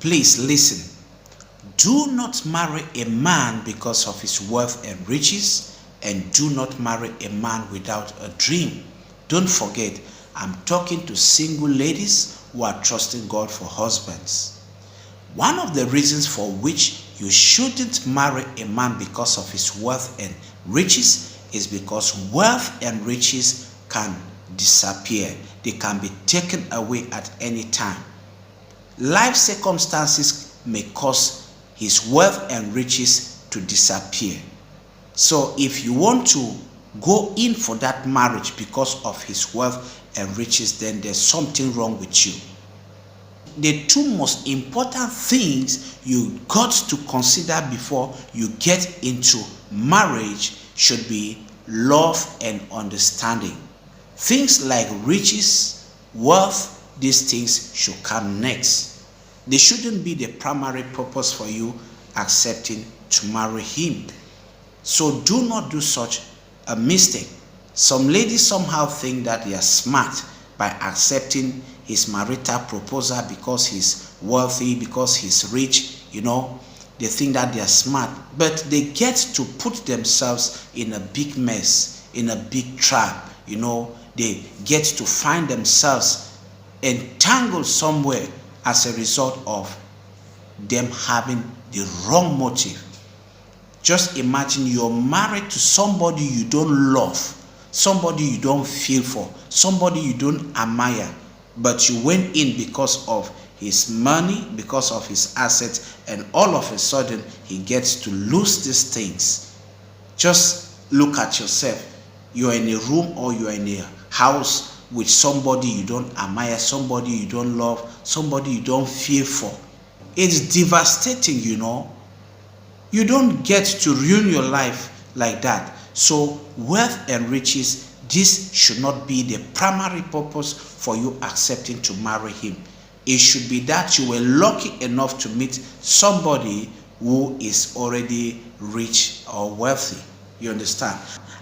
Please listen. Do not marry a man because of his wealth and riches, and do not marry a man without a dream. Don't forget, I'm talking to single ladies who are trusting God for husbands. One of the reasons for which you shouldn't marry a man because of his wealth and riches is because wealth and riches can disappear. They can be taken away at any time. Life circumstances may cause his wealth and riches to disappear. So if you want to go in for that marriage because of his wealth and riches, then there's something wrong with you. The two most important things you got to consider before you get into marriage should be love and understanding. Things like riches, wealth, these things should come next. They shouldn't be the primary purpose for you accepting to marry him. So do not do such a mistake. Some ladies somehow think that they are smart by accepting his marital proposal because he's wealthy, because he's rich, They think that they are smart, but they get to put themselves in a big mess, in a big trap, They get to find themselves entangled somewhere as a result of them having the wrong motive. Just imagine you're married to somebody you don't love, somebody you don't feel for, somebody you don't admire, but you went in because of his money, because of his assets, and all of a sudden he gets to lose these things. Just look at yourself. You're in a room or you're in a house with somebody you don't admire, somebody you don't love, somebody you don't feel for. It's devastating, You don't get to ruin your life like that. So wealth and riches, this should not be the primary purpose for you accepting to marry him. It should be that you were lucky enough to meet somebody who is already rich or wealthy. You understand?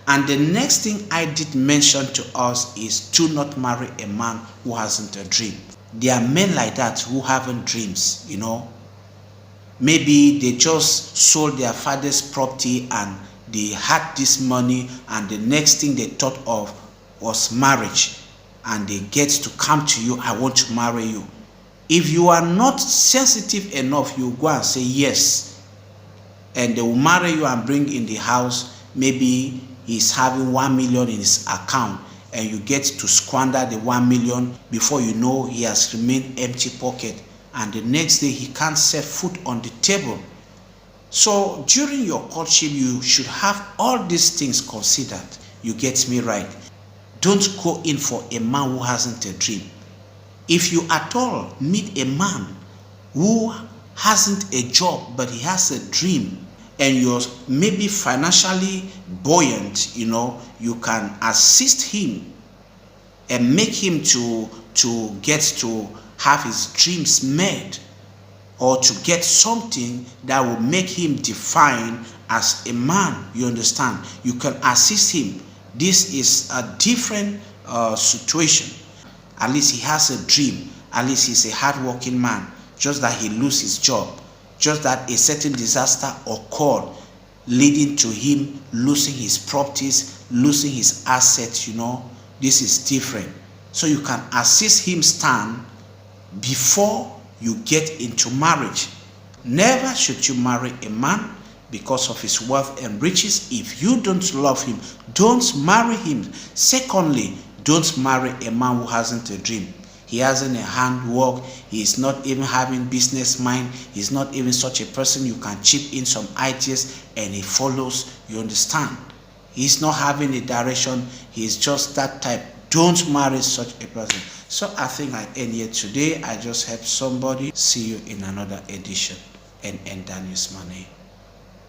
And the next thing I did mention to us is do not marry a man who hasn't a dream. There are men like that who haven't dreams, Maybe they just sold their father's property and they had this money, and the next thing they thought of was marriage. And they get to come to you, I want to marry you. If you are not sensitive enough, you go and say yes. And they will marry you and bring in the house. Maybe he's having 1 million in his account, and you get to squander the 1 million. Before you know, he has remained empty pocket. And the next day, he can't set food on the table. So during your courtship, you should have all these things considered. You get me right? Don't go in for a man who hasn't a dream. If you at all meet a man who hasn't a job, but he has a dream, and you're maybe financially buoyant, you can assist him and make him to get to have his dreams made, or to get something that will make him define as a man. You understand? You can assist him. This is a different situation. At least he has a dream. At least he's a hardworking man. Just that he loses his job. Just that a certain disaster occurred, leading to him losing his properties, losing his assets. This is different. So you can assist him stand before you get into marriage. Never should you marry a man because of his wealth and riches. If you don't love him, don't marry him. Secondly, don't marry a man who hasn't a dream. He hasn't a handwork. He is not even having business mind. He's not even such a person you can chip in some ideas and he follows. You understand? He's not having a direction. He's just that type. Don't marry such a person. So I think I end here today. I just helped somebody. See you in another edition. N.N.Daniel's my name.